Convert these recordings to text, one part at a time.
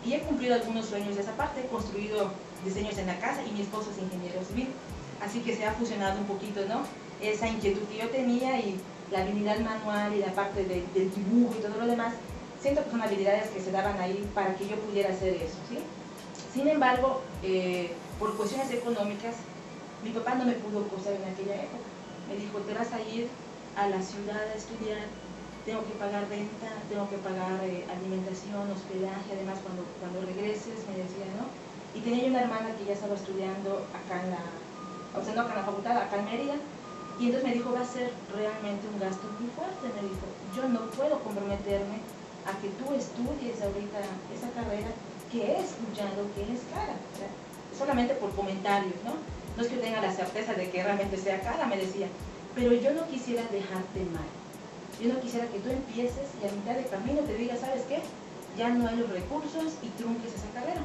Y he cumplido algunos sueños de esa parte, he construido diseños en la casa y mi esposo es ingeniero civil. Así que se ha fusionado un poquito, ¿no? Esa inquietud que yo tenía y la habilidad manual y la parte del dibujo y todo lo demás, siento que son habilidades que se daban ahí para que yo pudiera hacer eso, ¿sí? Sin embargo, por cuestiones económicas, mi papá no me pudo costear en aquella época. Me dijo, te vas a ir a la ciudad a estudiar, tengo que pagar renta, tengo que pagar alimentación, hospedaje, además cuando regreses, me decía, ¿no? Y tenía yo una hermana que ya estaba estudiando acá en la, o sea, no acá en la facultad, acá en Mérida, y entonces me dijo, va a ser realmente un gasto muy fuerte, me dijo, yo no puedo comprometerme a que tú estudies ahorita esa carrera que he escuchado que es cara, o sea, solamente por comentarios, ¿no? No es que yo tenga la certeza de que realmente sea cara, me decía, pero yo no quisiera dejarte mal. Yo no quisiera que tú empieces y a mitad de camino te digas, ¿sabes qué? Ya no hay los recursos y trunques esa carrera.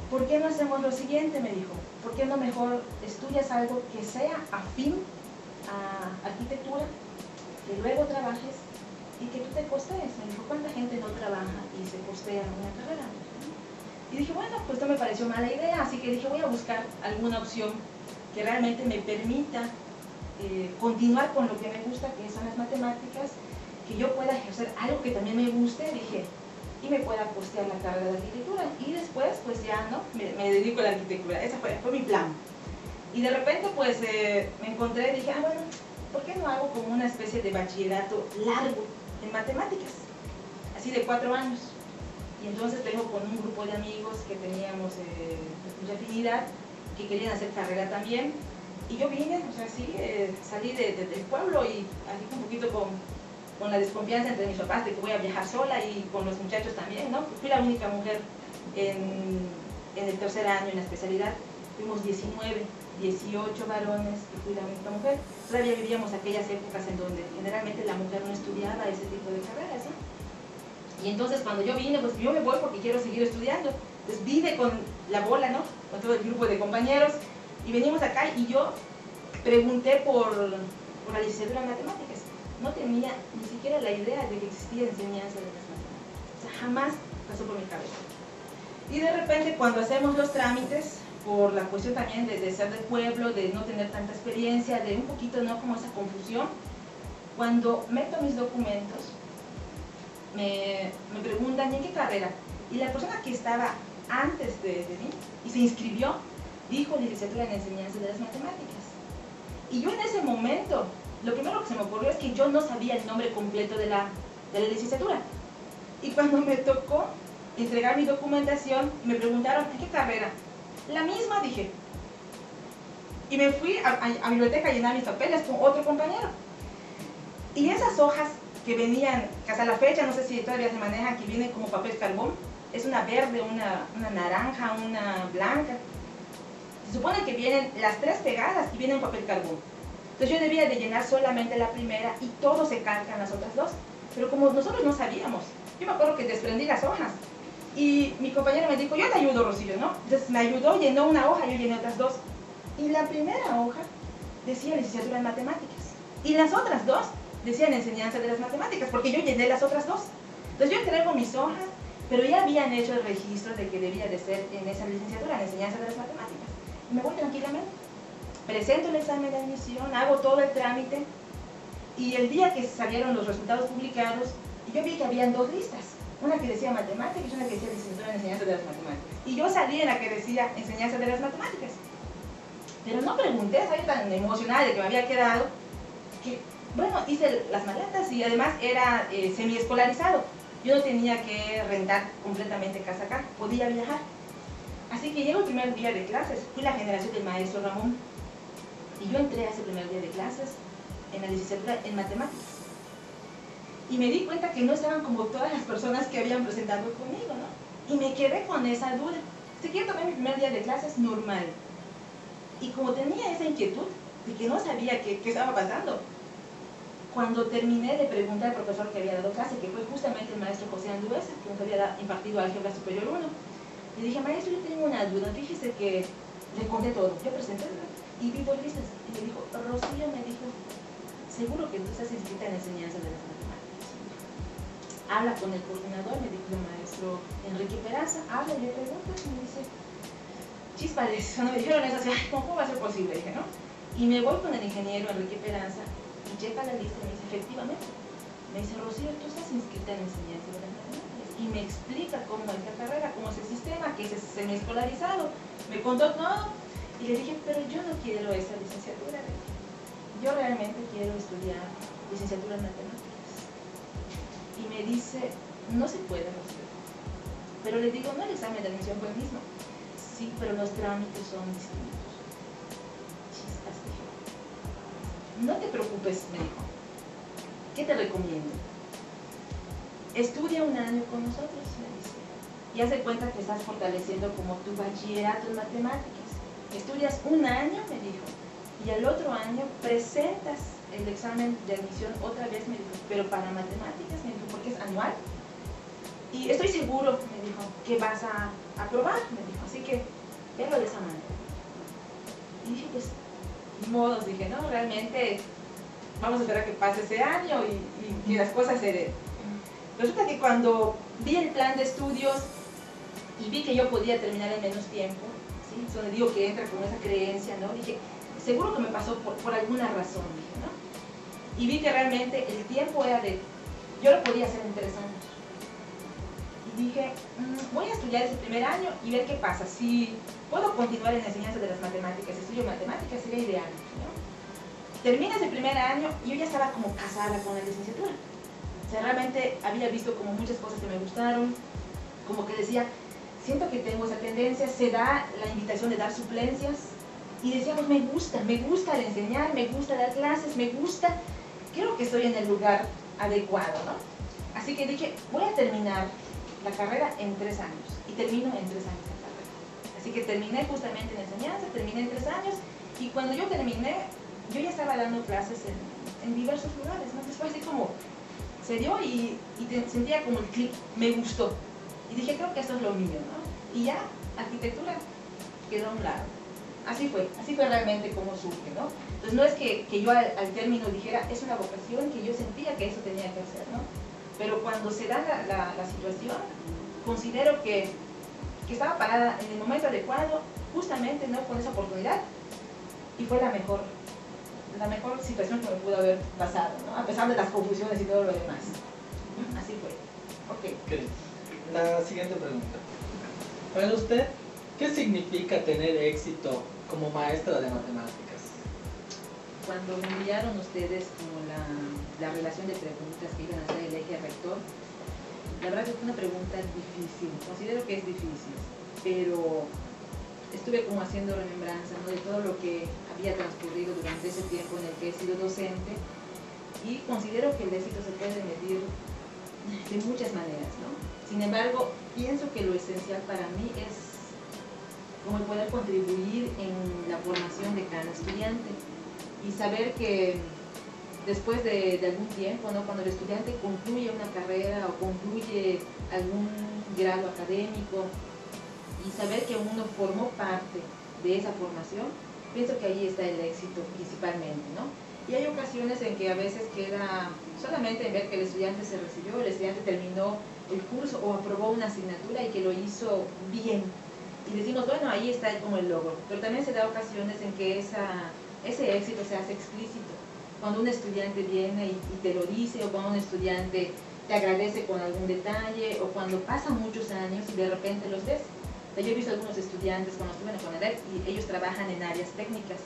¿Por qué no hacemos lo siguiente? Me dijo. ¿Por qué no mejor estudias algo que sea afín a arquitectura, que luego trabajes y que tú te costees? Me dijo, ¿cuánta gente no trabaja y se costea una carrera? Y dije, bueno, pues no me pareció mala idea, así que dije, voy a buscar alguna opción que realmente me permita continuar con lo que me gusta, que son las matemáticas, que yo pueda ejercer algo que también me guste, dije, y me pueda costear la carrera de arquitectura. Y después, pues ya, ¿no? Me dedico a la arquitectura. Ese fue mi plan. Y de repente, pues, me encontré, dije, ah, bueno, ¿por qué no hago como una especie de bachillerato largo en matemáticas? Así de 4 años. Y entonces tengo con un grupo de amigos que teníamos mucha afinidad, que querían hacer carrera también. Y yo vine, o sea, sí, salí del pueblo y así un poquito con la desconfianza entre mis papás de que voy a viajar sola y con los muchachos también, ¿no? Fui la única mujer en el tercer año en la especialidad. Fuimos 19, 18 varones y fui la única mujer. Todavía vivíamos aquellas épocas en donde generalmente la mujer no estudiaba ese tipo de carreras, ¿no? Y entonces cuando yo vine, pues yo me voy porque quiero seguir estudiando. Entonces vine con la bola, ¿no? Con todo el grupo de compañeros y venimos acá y yo pregunté por la licenciatura en matemáticas. No tenía ni siquiera la idea de que existía enseñanza de las matemáticas. O sea, jamás pasó por mi cabeza. Y de repente cuando hacemos los trámites, por la cuestión también de ser del pueblo, de no tener tanta experiencia, de un poquito, ¿no? Como esa confusión, cuando meto mis documentos, me preguntan, ¿en qué carrera? Y la persona que estaba antes de mí y se inscribió, dijo licenciatura en enseñanza de las matemáticas. Y yo en ese momento, lo primero que se me ocurrió es que yo no sabía el nombre completo de la licenciatura. Y cuando me tocó entregar mi documentación, me preguntaron, ¿en qué carrera? La misma, dije. Y me fui a biblioteca a llenar mis papeles con otro compañero. Y esas hojas que venían, que hasta la fecha, no sé si todavía se manejan, que vienen como papel carbón, es una verde, una naranja, una blanca. Se supone que vienen las 3 pegadas y vienen en papel carbón. Entonces yo debía de llenar solamente la primera y todo se calcan las otras 2. Pero como nosotros no sabíamos, yo me acuerdo que desprendí las hojas. Y mi compañero me dijo, yo te ayudo, Rocío, ¿no? Entonces me ayudó, llenó una hoja, yo llené otras 2. Y la primera hoja decía licenciatura en matemáticas. Y las otras 2 decían enseñanza de las matemáticas, porque yo llené las otras 2. Entonces yo entrego mis hojas, pero ya habían hecho el registro de que debía de ser en esa licenciatura, en enseñanza de las matemáticas. Y me voy tranquilamente, presento el examen de admisión, hago todo el trámite, y el día que salieron los resultados publicados, yo vi que habían 2 listas, una que decía matemáticas y una que decía licenciatura en enseñanza de las matemáticas. Y yo salí en la que decía enseñanza de las matemáticas. Pero no pregunté, salí tan emocionada de que me había quedado, que bueno, hice las maletas y además era semi-escolarizado. Yo no tenía que rentar completamente casa acá, podía viajar. Así que llegó el primer día de clases, fui la generación del maestro Ramón. Y yo entré a ese primer día de clases en la licenciatura en matemáticas. Y me di cuenta que no estaban como todas las personas que habían presentado conmigo, ¿no? Y me quedé con esa duda. Si quiero tomar mi primer día de clases normal. Y como tenía esa inquietud de que no sabía qué estaba pasando, cuando terminé de preguntar al profesor que había dado clase, que fue justamente el maestro José Anduesa, que nos había impartido álgebra superior 1, le dije, maestro, yo tengo una duda, fíjese que le conté todo, yo presenté y vi 2 listas, y me dijo, Rocío, me dijo, seguro que tú estás inscrita en enseñanza de las matemáticas. habla con el coordinador, me dijo el maestro Enrique Peraza, habla y le pregunta, y me dice, chispales, cuando me dijeron eso, así, ¿cómo va a ser posible? Dije, ¿no? Y me voy con el ingeniero Enrique Peraza y checa la lista y me dice, efectivamente, me dice, Rocío, tú estás inscrita en enseñanza de las matemáticas, y me explica cómo es la carrera, cómo es el sistema, que es semiescolarizado, me contó todo, y le dije, pero yo no quiero esa licenciatura, yo realmente quiero estudiar licenciatura en matemáticas. Y me dice, no se puede, Rocío. Pero le digo, no, el examen de admisión fue el mismo. Sí, pero los trámites son distintos. Chispas, dije. No te preocupes, me dijo. ¿Qué te recomiendo? Estudia un año con nosotros, me dice. Y haz de cuenta que estás fortaleciendo como tu bachillerato en matemáticas. Estudias un año, me dijo, y al otro año presentas el examen de admisión otra vez, me dijo, pero para matemáticas, me dijo, porque es anual. Y estoy seguro, me dijo, que vas a aprobar, me dijo, así que verlo de esa manera. Y dije, pues, ni modos, dije, no, realmente vamos a esperar que pase ese año y que las cosas se den. Resulta que cuando vi el plan de estudios y vi que yo podía terminar en menos tiempo, ¿sí? Es donde digo que entra con esa creencia, ¿no? Dije, seguro que me pasó por alguna razón, dije, ¿no? Y vi que realmente el tiempo era yo lo podía hacer en 3 años. Y dije, voy a estudiar ese primer año y ver qué pasa. Si puedo continuar en la enseñanza de las matemáticas, estudio matemáticas, sería ideal, ¿no? Termina ese primer año y yo ya estaba como casada con la licenciatura. O sea, realmente había visto como muchas cosas que me gustaron, como que decía, siento que tengo esa tendencia, se da la invitación de dar suplencias, y decíamos, me gusta el enseñar, me gusta dar clases, me gusta, creo que estoy en el lugar adecuado, ¿no? Así que dije, voy a terminar la carrera en 3 años, y termino en 3 años la carrera. Así que terminé justamente en enseñanza, terminé en 3 años, y cuando yo terminé, yo ya estaba dando clases en diversos lugares, ¿no? Entonces fue así como, se dio y sentía como el clic, me gustó. Y dije, creo que esto es lo mío, ¿no? Y ya, arquitectura quedó a un lado. Así fue realmente como surge, ¿no? Entonces no es que yo al término dijera, es una vocación, que yo sentía que eso tenía que hacer, ¿no? Pero cuando se da la situación, considero que estaba parada en el momento adecuado, justamente, ¿no? Con esa oportunidad, y fue la mejor situación que me pudo haber pasado, ¿no? A pesar de las confusiones y todo lo demás. Así fue. Ok. La siguiente pregunta. Para usted, ¿qué significa tener éxito como maestra de matemáticas? Cuando me enviaron ustedes como la relación de preguntas que iban a hacer el eje rector, la verdad que fue una pregunta difícil, considero que es difícil, pero estuve como haciendo remembranza, ¿no? De todo lo que había transcurrido durante ese tiempo en el que he sido docente, y considero que el éxito se puede medir de muchas maneras, ¿no? Sin embargo, pienso que lo esencial para mí es como el poder contribuir en la formación de cada estudiante y saber que después de algún tiempo, ¿no? Cuando el estudiante concluye una carrera o concluye algún grado académico, y saber que uno formó parte de esa formación, pienso que ahí está el éxito principalmente, ¿no? Y hay ocasiones en que a veces queda solamente en ver que el estudiante se recibió, el estudiante terminó el curso o aprobó una asignatura y que lo hizo bien. Y decimos, bueno, ahí está como el logro. Pero también se da ocasiones en que ese éxito se hace explícito. Cuando un estudiante viene y te lo dice, o cuando un estudiante te agradece con algún detalle, o cuando pasan muchos años y de repente los ves. Yo he visto algunos estudiantes cuando estuve en la CONADEP y ellos trabajan en áreas técnicas,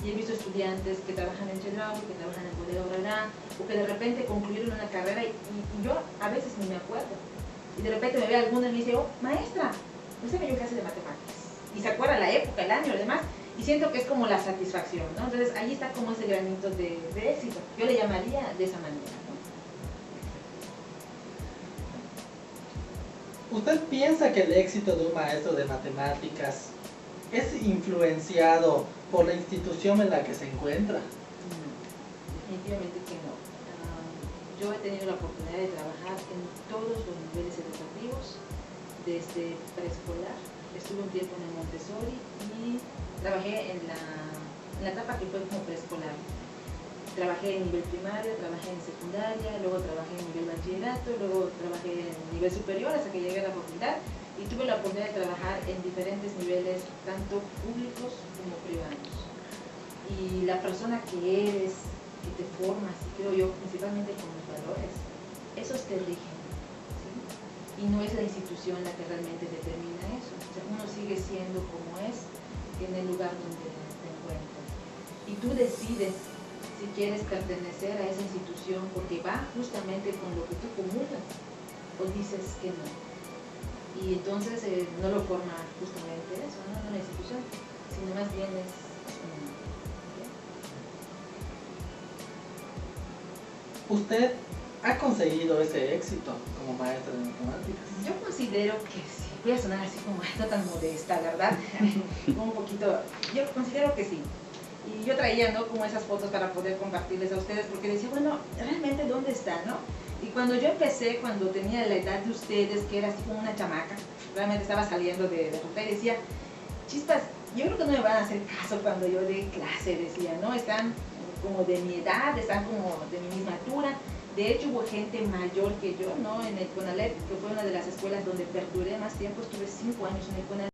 y he visto estudiantes que trabajan en Chedraui, que trabajan en Bodega Aurrerá, o que de repente concluyeron una carrera y yo a veces ni me acuerdo, y de repente me ve alguna y me dice, oh, maestra, usted me dio clase de matemáticas, y se acuerda la época, el año y demás, y siento que es como la satisfacción, ¿no? Entonces ahí está como ese granito de éxito, yo le llamaría de esa manera, ¿no? ¿Usted piensa que el éxito de un maestro de matemáticas es influenciado por la institución en la que se encuentra? No, definitivamente que no. Yo he tenido la oportunidad de trabajar en todos los niveles educativos, desde preescolar, estuve un tiempo en el Montessori y trabajé en la etapa que fue como preescolar. trabajé en nivel primario, trabajé en secundaria, luego trabajé en nivel bachillerato, luego trabajé en nivel superior hasta que llegué a la facultad y tuve la oportunidad de trabajar en diferentes niveles, tanto públicos como privados. Y la persona que eres, que te formas, y creo yo, principalmente con los valores, esos te rigen, ¿sí? Y no es la institución la que realmente determina eso. O sea, uno sigue siendo como es en el lugar donde te encuentras. Y tú decides si quieres pertenecer a esa institución porque va justamente con lo que tú comulgas o dices que no. Y entonces no lo forma justamente eso, no una institución, sino más bien es ¿Usted ha conseguido ese éxito como maestra de matemáticas? Yo considero que sí. Voy a sonar así como no tan modesta, ¿verdad? Un poquito, yo considero que sí. Y yo traía, ¿no?, como esas fotos para poder compartirles a ustedes, porque decía, bueno, realmente ¿dónde está, no? Y cuando yo empecé, cuando tenía la edad de ustedes, que era así como una chamaca, realmente estaba saliendo de facultad y decía, chispas, yo creo que no me van a hacer caso cuando yo dé clase, decía, ¿no? Están como de mi edad, están como de mi misma altura. De hecho, hubo gente mayor que yo, ¿no? En el CONALEP, que fue una de las escuelas donde perduré más tiempo, estuve 5 años en el CONALEP.